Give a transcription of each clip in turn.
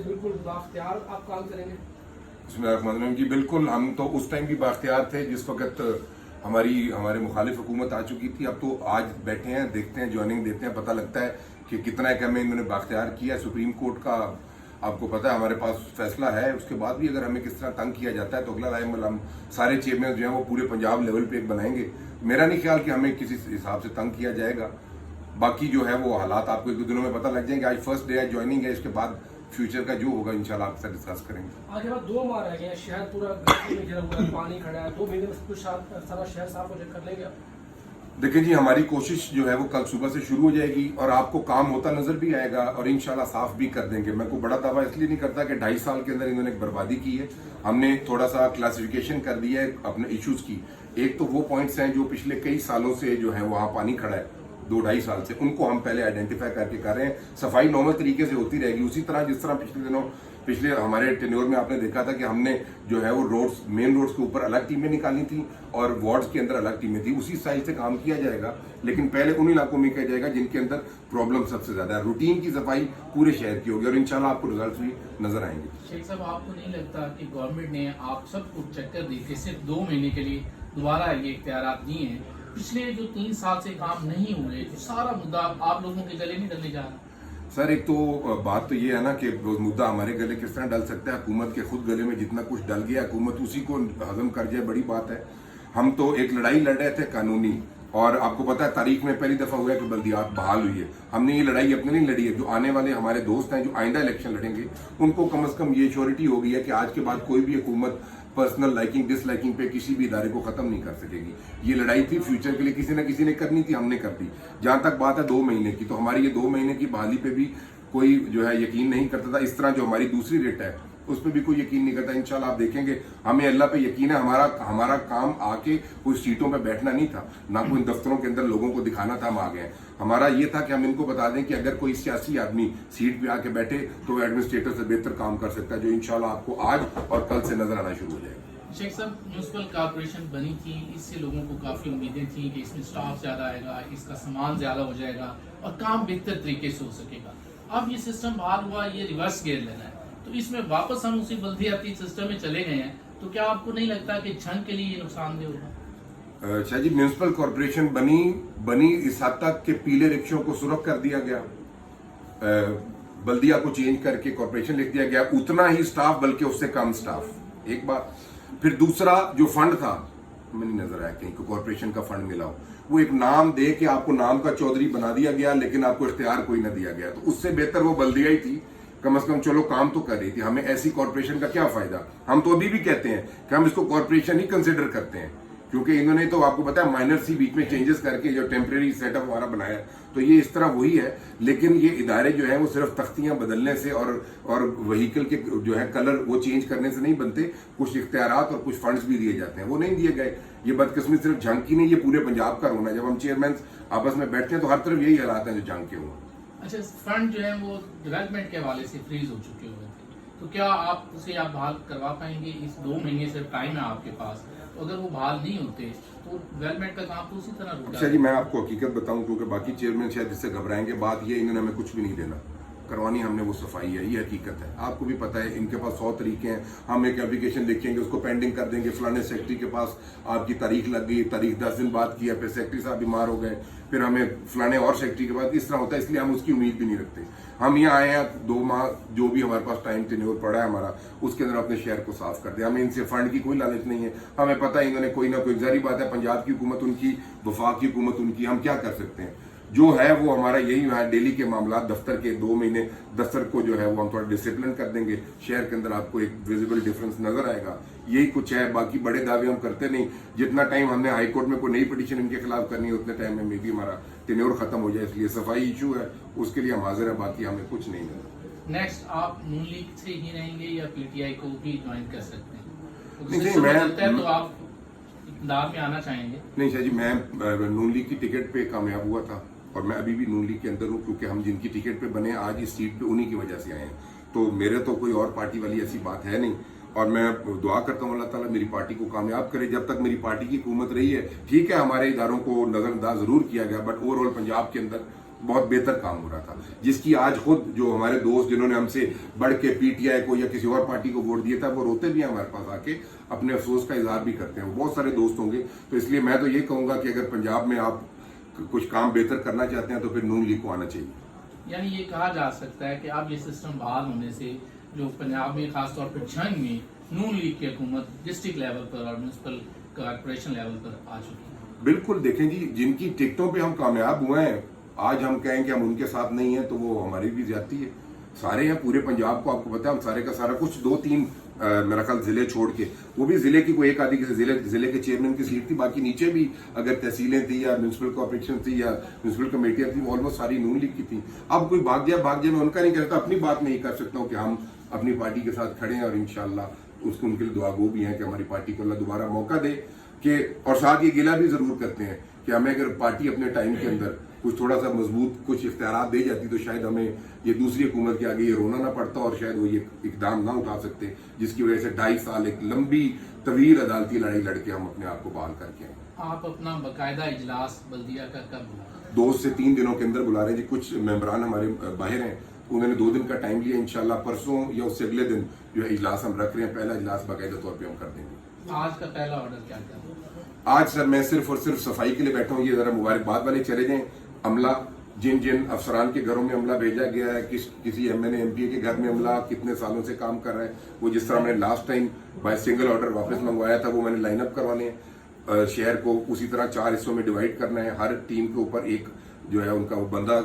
بالکل بااختیار آپ کام کریں گے؟ بسم اللہ الرحمن الرحیم. جی بالکل، ہم تو اس ٹائم بھی بااختیار تھے جس وقت ہمارے مخالف حکومت آ چکی تھی. اب تو آج بیٹھے ہیں، دیکھتے ہیں، جوائننگ دیتے ہیں، پتہ لگتا ہے کہ کتنا ایک ہمیں انہوں نے بااختیار کیا. سپریم کورٹ کا آپ کو پتہ ہے ہمارے پاس فیصلہ ہے، اس کے بعد بھی اگر ہمیں کس طرح تنگ کیا جاتا ہے تو اگلا رائے ہم سارے چیئرمین جو ہیں وہ پورے پنجاب لیول پہ ایک بنائیں گے. میرا نہیں خیال کہ ہمیں کسی حساب سے تنگ کیا جائے گا. باقی جو ہے وہ حالات آپ کو ایک دو دنوں میں پتہ لگ جائیں گے. آج فرسٹ ڈے ہے، جوائننگ ہے، اس کے بعد فیوچر کا جو ہوگا انشاءاللہ آپ کے ساتھ ڈسکس کریں گے. آج کے بعد 2 ماہ رہ گئے ہیں، شہر پورا گندگی میں گھرا ہوا ہے، پانی کھڑا ہے. 2 مہینے میں کچھ سارا شہر صاف ہو جائے، کر لیں گے آپ؟ دیکھیں جی، ہماری کوشش جو ہے وہ کل صبح سے شروع ہو جائے گی اور آپ کو کام ہوتا نظر بھی آئے گا اور انشاءاللہ صاف بھی کر دیں گے. میں کوئی بڑا دعویٰ اس لیے نہیں کرتا کہ 2.5 سال کے اندر انہوں نے ایک بربادی کی ہے. ہم نے تھوڑا سا کلاسیفیکیشن کر دی ہے اپنے ایشوز کی. ایک تو وہ پوائنٹس ہیں جو پچھلے کئی سالوں سے جو ہے وہاں پانی کھڑا ہے 2-2.5 سال سے، ان کو ہم پہلے آئیڈینٹیفائی کر کے کر رہے ہیں. صفائی نارمل طریقے سے ہوتی رہے گی اسی طرح جس طرح پچھلے ہمارے ٹینیور میں آپ نے دیکھا تھا کہ ہم نے جو ہے وہ مین روڈز کے اوپر الگ ٹیمیں نکالی تھیں اور وارڈز کے اندر الگ ٹیمیں تھیں. اسی سائز سے کام کیا جائے گا، لیکن پہلے ان علاقوں میں کیا جائے گا جن کے اندر پرابلم سب سے زیادہ ہے. روٹین کی صفائی پورے شہر کی ہوگی اور انشاءاللہ آپ کو ریزلٹس بھی نظر آئیں گے. شیخ صاحب، آپ کو نہیں لگتا کہ گورنمنٹ نے آپ سب کو چکر دے کے صرف 2 مہینے کے لیے دوبارہ یہ اختیارات دیے ہیں؟ پچھلے جو 3 سال سے کام نہیں ہوئے، جو سارا مدعا آپ لوگوں کے گلے نہیں ڈلنے جا رہا؟ سر ایک تو بات تو یہ ہے نا کہ مدعا ہمارے گلے کس طرح ڈل سکتا ہے؟ حکومت کے خود گلے میں جتنا کچھ ڈل گیا حکومت اسی کو ہضم کر جائے، بڑی بات ہے. ہم تو ایک لڑائی لڑ رہے تھے قانونی، اور آپ کو پتا ہے تاریخ میں پہلی دفعہ ہوا ہے کہ بلدیات بحال ہوئی ہے. ہم نے یہ لڑائی اپنے نہیں لڑی ہے. جو آنے والے ہمارے دوست ہیں جو آئندہ الیکشن لڑیں گے ان کو کم از کم یہ شیورٹی ہو گئی ہے کہ آج کے بعد کوئی بھی حکومت پرسنل لائکنگ ڈس لائکنگ پہ کسی بھی ادارے کو ختم نہیں کر سکے گی. یہ لڑائی تھی فیوچر کے لیے، کسی نہ کسی نے کرنی تھی، ہم نے کر دی. جہاں تک بات ہے 2 مہینے کی، تو ہماری یہ 2 مہینے کی بحالی پہ بھی کوئی جو ہے یقین نہیں کرتا تھا. اس طرح جو ہماری دوسری ریٹ ہے اس پہ بھی کوئی یقین نہیں کرتا. انشاءاللہ آپ دیکھیں گے، ہمیں اللہ پہ یقین ہے. ہمارا کام آ کے کوئی سیٹوں پہ بیٹھنا نہیں تھا، نہ کوئی دفتروں کے اندر لوگوں کو دکھانا تھا ہم آ گئے ہیں. ہمارا یہ تھا کہ ہم ان کو بتا دیں کہ اگر کوئی سیاسی آدمی سیٹ پہ آ کے بیٹھے تو ایڈمنسٹریٹر سے بہتر کام کر سکتا ہے، جو انشاءاللہ آپ کو آج اور کل سے نظر آنا شروع ہو جائے گا. شیخ صاحب، میونسپل کارپوریشن بنی تھی، اس سے لوگوں کو کافی امیدیں تھیں کہ اس میں سٹاف زیادہ آئے گا، اس کا سامان زیادہ ہو جائے گا اور کام بہتر طریقے سے ہو سکے گا. اب یہ سسٹم بحال ہوا، یہ ریورس گیئر لینا ہے، تو اس میں واپس ہم اسی بلدیاتی سسٹم میں چلے گئے ہیں. تو کیا آپ کو نہیں لگتا کہ جھنگ کے لیے یہ نقصان دہ ہوگا؟ شاہ جی، میونسپل کارپوریشن بنی اس حد تک کہ پیلے رکشوں کو سرخ کر دیا گیا، بلدیہ کو چینج کر کے کارپوریشن لکھ دیا گیا، اتنا ہی سٹاف بلکہ اس سے کم سٹاف. ایک بات. پھر دوسرا جو فنڈ تھا، میں نہیں نظر آیا کہیں کو کارپوریشن کا فنڈ ملا ہو، وہ ایک نام دے کے آپ کو نام کا چودھری بنا دیا گیا لیکن آپ کو اختیار کوئی نہ دیا گیا. تو اس سے بہتر وہ بلدیہ ہی تھی، کم از کم چلو کام تو کر رہی تھی. ہمیں ایسی کارپوریشن کا کیا فائدہ؟ ہم تو ابھی بھی کہتے ہیں کہ ہم اس کو کارپوریشن ہی کنسیڈر کرتے ہیں، کیونکہ انہوں نے تو آپ کو پتا ہے مائنر سی بیچ میں چینجز کر کے جو ٹیمپریری سیٹ اپ ہمارا بنایا، تو یہ اس طرح وہی ہے. لیکن یہ ادارے جو ہیں وہ صرف تختیاں بدلنے سے اور وہیکل کے جو ہے کلر وہ چینج کرنے سے نہیں بنتے. کچھ اختیارات اور کچھ فنڈز بھی دیے جاتے ہیں، وہ نہیں دیے گئے. یہ بدقسمتی صرف جھنگ کی نہیں، یہ پورے پنجاب کا رونا ہے. جب ہم چیئرمین آپس میں بیٹھتے ہیں تو ہر طرف یہی حالات ہیں جو جھنگ کے ہوں. اچھا، فنڈ جو ہے وہ ڈیولپمنٹ کے حوالے سے فریز ہو چکے ہوئے تھے، تو کیا آپ اسے بحال کروا پائیں گے؟ اس 2 مہینے سے ٹائم ہے آپ کے پاس، تو اگر وہ بحال نہیں ہوتے تو ڈیولپمنٹ کا کام تو اسی طرح رک اچھا جی، میں آپ کو حقیقت بتاؤں کیونکہ باقی چیئرمین شاید اس سے گھبرائیں گے. بات یہ انہوں نے ہمیں کچھ بھی نہیں دینا، کروانی ہم نے وہ صفائی ہے، یہ حقیقت ہے. آپ کو بھی پتہ ہے ان کے پاس 100 طریقے ہیں. ہم ایک اپلیکیشن لکھیں گے، اس کو پینڈنگ کر دیں گے، فلانے سیکرٹری کے پاس آپ کی تاریخ لگ گئی، تاریخ 10 دن بعد کیا، پھر سیکرٹری صاحب بیمار ہو گئے، پھر ہمیں فلانے اور سیکرٹری کے بعد اس طرح ہوتا ہے. اس لیے ہم اس کی امید بھی نہیں رکھتے. ہم یہاں آئے ہیں 2 ماہ جو بھی ہمارے پاس ٹائم ٹینیور پڑا ہے ہمارا، اس کے اندر اپنے شہر کو صاف کر دیں. ہمیں ان سے فنڈ کی کوئی لالچ نہیں ہے. ہمیں پتہ ہے انہوں نے کوئی نہ کوئی، ظاہری بات ہے پنجاب کی حکومت ان کی، وفاق کی حکومت ان کی، ہم کیا کر سکتے ہیں؟ جو ہے وہ ہمارا یہی ہے ڈیلی کے معاملات. دفتر کے 2 مہینے دفتر کو جو ہے وہ ہم تھوڑا ڈسپلن کر دیں گے. شہر کے اندر آپ کو ایک ویزیبل ڈفرنس نظر آئے گا. یہی کچھ ہے، باقی بڑے دعوے ہم کرتے نہیں. جتنا ٹائم ہم نے ہائی کورٹ میں کوئی نئی پٹیشن ان کے خلاف کرنی ہے اتنے ٹائم میں بھی ہمارا ٹینیور ختم ہو جائے. اس لیے صفائی ایشو ہے، اس کے لیے ہم حاضر ہیں، باقی ہمیں کچھ نہیں ہے. نیکسٹ آپ نون لیگ سے ہی رہیں گے یا پی ٹی آئی کو بھی جوائن کر سکتے ہیں؟ نہیں، تو آپ اقتدار میں آنا چاہیں گے؟ نہیں شاہ جی، میں نون لیگ کی ٹکٹ پہ کامیاب ہوا تھا اور میں ابھی بھی نون لیگ کے اندر ہوں، کیونکہ ہم جن کی ٹکٹ پہ بنے آج اس سیٹ پہ انہی کی وجہ سے آئے ہیں. تو میرے تو کوئی اور پارٹی والی ایسی بات ہے نہیں. اور میں دعا کرتا ہوں اللہ تعالیٰ میری پارٹی کو کامیاب کرے. جب تک میری پارٹی کی حکومت رہی ہے، ٹھیک ہے ہمارے اداروں کو نظر انداز ضرور کیا گیا، بٹ اوور آل پنجاب کے اندر بہت بہتر کام ہو رہا تھا، جس کی آج خود جو ہمارے دوست جنہوں نے ہم سے بڑھ کے پی ٹی آئی کو یا کسی اور پارٹی کو ووٹ دیا تھا، وہ روتے بھی ہیں ہمارے پاس آ کے، اپنے افسوس کا اظہار بھی کرتے ہیں. وہ بہت سارے دوست ہوں گے. تو اس لیے میں تو یہ کہوں گا کہ اگر پنجاب میں آپ کچھ کام بہتر کرنا چاہتے ہیں تو پھر نون لیگ کو آنا چاہیے. یعنی یہ کہا جا سکتا ہے کہ اب یہ سسٹم بحال ہونے سے جو پنجاب میں خاص طور پر جنگ میں نون لیگ کی حکومت ڈسٹرکٹ لیول پر اور میونسپل کارپوریشن لیول پر آ چکی ہے. بالکل. دیکھیں جی، جن کی ٹکٹوں پہ ہم کامیاب ہوئے ہیں، آج ہم کہیں کہ ہم ان کے ساتھ نہیں ہیں تو وہ ہماری بھی زیادتی ہے. سارے ہیں پورے پنجاب کو، آپ کو پتا ہے ہم سارے کا سارا کچھ 2-3 میرا خیال ضلع چھوڑ کے، وہ بھی ضلع کی کوئی ایک آدھی کسی ضلع کے چیئرمین کی سیٹ تھی، باقی نیچے بھی اگر تحصیلیں تھیں یا میونسپل کارپوریشن تھی یا میونسپل کمیٹیاں تھیں، وہ آلموسٹ ساری نون لیگ کی تھیں. اب کوئی بھاگ جائے میں ان کا نہیں کہتا، اپنی بات میں یہ کر سکتا ہوں کہ ہم اپنی پارٹی کے ساتھ کھڑے ہیں اور انشاءاللہ اس کو ان کے لیے دعا گو بھی ہیں کہ ہماری پارٹی کو اللہ دوبارہ موقع دے کہ، اور ساتھ یہ گلہ بھی ضرور کرتے ہیں کہ ہمیں اگر پارٹی اپنے ٹائم کے اندر کچھ تھوڑا سا مضبوط کچھ اختیارات دے جاتی تو شاید ہمیں یہ دوسری حکومت کے آگے یہ رونا نہ پڑتا اور شاید وہ یہ اقدام نہ اٹھا سکتے، جس کی وجہ سے 2.5 سال ایک لمبی طویل عدالتی لڑائی لڑ کے ہم اپنے آپ کو بحال کر کے آئے. آپ اپنا باقاعدہ اجلاس بلدیہ کا کب بلا رہے ہیں؟ 2 سے 3 دنوں کے اندر بلا رہے ہیں جی. کچھ ممبران ہمارے باہر ہیں، انہوں نے 2 دن کا ٹائم لیا. انشاءاللہ پرسوں یا اس سے اگلے دن جو ہے اجلاس ہم رکھ رہے ہیں. پہلا اجلاس باقاعدہ طور پہ ہم کر دیں گے. آج کا پہلا آرڈر کیا ہے؟ آج سر میں صرف اور صرف صفائی کے لیے بیٹھا ہوں. یہ ذرا مبارکباد والے چلے جائیں. عملہ جن افسران کے گھروں میں عملہ بھیجا گیا ہے، کسی M N A M P کے گھر میں عملہ کتنے سالوں سے کام کر رہا ہے، وہ جس طرح میں نے last time by single order واپس منگوایا تھا، وہ میں نے لائن اپ کروانے ہیں. شہر کو اسی طرح 4 حصوں میں ڈیوائیڈ کرنا ہے. ہر ٹیم کے اوپر ایک جو ہے ان کا وہ بندہ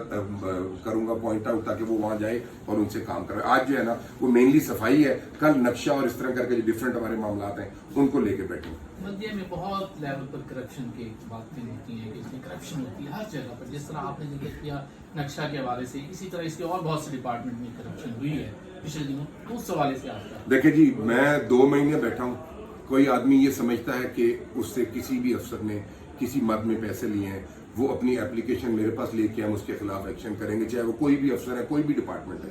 کروں گا پوائنٹ آؤٹ، تاکہ وہ وہاں جائے اور ان سے کام کرے. آج جو ہے نا وہ مینلی صفائی ہے، کل نقشہ اور اس طرح کر کے جو ڈفرینٹ ہمارے معاملات ہیں ان کو لے کے بیٹھیں. بلدیہ میں بہت لیول پر کرپشن کی باتیں ہوتی ہیں کہ اس میں کرپشن ہوتی ہے ہر جگہ پر. جس طرح آپ نے ذکر کیا نقشہ کے حوالے سے، اسی طرح اس کے اور بہت سے ڈپارٹمنٹ میں کرپشن ہوئی ہے پچھلے دنوں. اس حوالے سے آپ کا دیکھیں جی، میں 2 مہینے بیٹھا ہوں. کوئی آدمی یہ سمجھتا ہے کہ اس سے کسی بھی افسر نے کسی مد میں پیسے لیے ہیں، وہ اپنی اپلیکیشن میرے پاس لے کے ہم اس کے خلاف ایکشن کریں گے، چاہے وہ کوئی بھی افسر ہے، کوئی بھی ڈپارٹمنٹ ہے.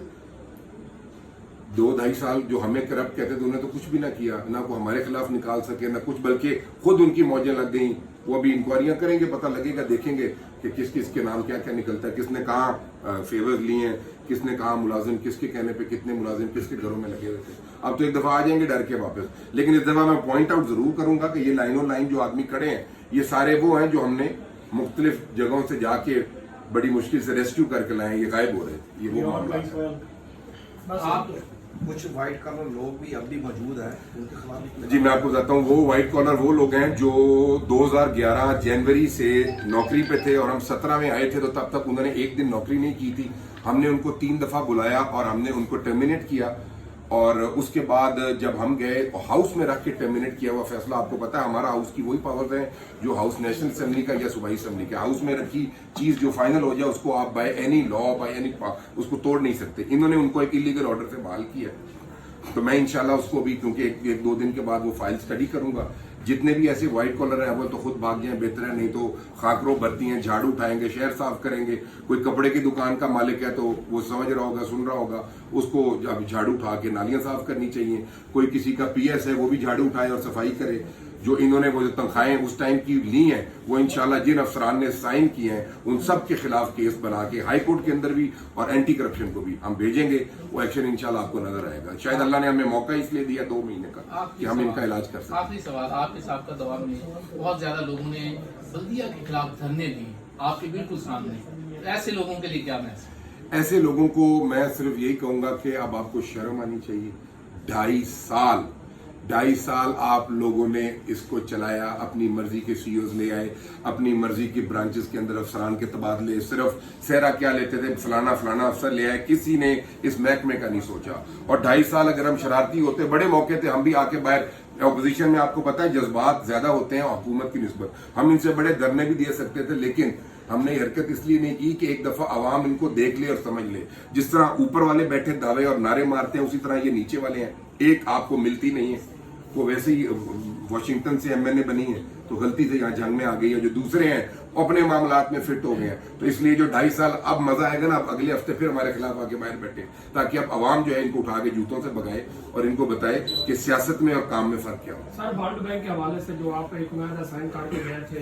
2-2.5 سال جو ہمیں کرپٹ کہتے تھے انہیں تو کچھ بھی نہ کیا، نہ کوئی ہمارے خلاف نکال سکے نہ کچھ، بلکہ خود ان کی موجیں لگ گئیں. وہ ابھی انکوائریاں کریں گے، پتہ لگے گا، دیکھیں گے کہ کس کس کے نام کیا کیا نکلتا ہے، کس نے کہاں فیور لیے ہیں، کس نے کہاں ملازم، کس کے کہنے پہ کتنے ملازم کس کے گھروں میں لگے ہوئے تھے. اب تو ایک دفعہ آ جائیں گے ڈر کے واپس، لیکن اس دفعہ میں پوائنٹ آؤٹ ضرور کروں گا کہ یہ لائنوں لائن جو آدمی کھڑے ہیں، یہ سارے وہ ہیں جو ہم نے مختلف جگہوں سے جا کے بڑی مشکل سے ریسکیو کر کے لائے ہیں. یہ غائب ہو رہے ہیں، یہ وہ معاملات ہیں. آپ کچھ وائٹ کالر لوگ بھی اب بھی موجود ہیں، ان کے خلاف جی میں آپ کو بتاتا ہوں، وہ وائٹ کالر وہ لوگ ہیں جو 2011 جنوری سے نوکری پہ تھے اور ہم 17 میں آئے تھے، تو تب تک انہوں نے 1 دن نوکری نہیں کی تھی. ہم نے ان کو 3 دفعہ بلایا اور ہم نے ان کو ٹرمینیٹ کیا، اور اس کے بعد جب ہم گئے ہاؤس میں رکھ کے ٹرمینیٹ کیا ہوا فیصلہ. آپ کو پتا ہے ہمارا ہاؤس کی وہی پاورز ہیں جو ہاؤس نیشنل اسمبلی کا یا صوبائی اسمبلی کا. ہاؤس میں رکھی چیز جو فائنل ہو جائے اس کو آپ بائی اینی لا بائی اینی اس کو توڑ نہیں سکتے. انہوں نے ان کو ایک ایلیگل آرڈر سے بحال کیا، تو میں انشاءاللہ اس کو بھی کیونکہ 1-2 دن کے بعد وہ فائل سٹڈی کروں گا. جتنے بھی ایسے وائٹ کالر ہیں اول تو خود بھاگ جائیں بہتر ہے، نہیں تو خاکرو برتی ہیں، جھاڑو اٹھائیں گے، شہر صاف کریں گے. کوئی کپڑے کی دکان کا مالک ہے تو وہ سمجھ رہا ہوگا، سن رہا ہوگا، اس کو اب جھاڑو اٹھا کے نالیاں صاف کرنی چاہیے. کوئی کسی کا پی ایس ہے وہ بھی جھاڑو اٹھائے اور صفائی کرے. جو انہوں نے وہ جو تنخواہیں اس ٹائم کی لی ہیں وہ انشاءاللہ جن افسران نے سائن کیے ہیں ان سب کے خلاف کیس بنا کے ہائی کورٹ کے اندر بھی اور اینٹی کرپشن کو بھی ہم بھیجیں گے. وہ ایکشن انشاءاللہ آپ کو نظر آئے گا. شاید اللہ نے ہمیں موقع اس لیے دیا 2 مہینے کا کہ ہم ان کا علاج کر سکیں. آخری سوال، آپ کے سابقہ دور میں بہت زیادہ لوگوں نے بلدیہ کے خلاف دھرنے دی آپ کے بالکل سامنے، ایسے لوگوں کے لیے کیا میسج؟ ایسے لوگوں کو میں صرف یہی کہوں گا کہ اب آپ کو شرم آنی چاہیے. 2.5 سال آپ لوگوں نے اس کو چلایا، اپنی مرضی کے سی اوز لے آئے، اپنی مرضی کی برانچز کے اندر افسران کے تبادلے، صرف سہرا کیا لیتے تھے، فلانا افسر لے آئے، کسی نے اس محکمے کا نہیں سوچا. اور 2.5 سال اگر ہم شرارتی ہوتے، بڑے موقع تھے ہم بھی آ کے باہر اپوزیشن میں، آپ کو پتا ہے جذبات زیادہ ہوتے ہیں حکومت کی نسبت، ہم ان سے بڑے دھرنے بھی دے سکتے تھے، لیکن ہم نے حرکت اس لیے نہیں کی کہ ایک دفعہ عوام ان کو دیکھ لے اور سمجھ لے. جس طرح اوپر والے بیٹھے دعوے اور نعرے مارتے ہیں، اسی طرح یہ نیچے والے ہیں. ایک آپ کو ملتی نہیں ہے، وہ ویسے ہی واشنگٹن سے ایم این اے بنی ہے تو غلطی سے یہاں جنگ میں آ گئی ہے. جو دوسرے ہیں اپنے معاملات میں فٹ ہو گئے ہیں. تو اس لیے جو 2.5 سال اب مزہ آئے گا نا، اب اگلے ہفتے پھر ہمارے خلاف آ کے باہر بیٹھے، تاکہ اب عوام جو ہے ان کو اٹھا کے جوتوں سے بگائے اور ان کو بتائے کہ سیاست میں اور کام میں فرق کیا ہو. سر ورلڈ بینک کے حوالے سے جو آپ ایک معاہدہ سائن کر کے گئے تھے،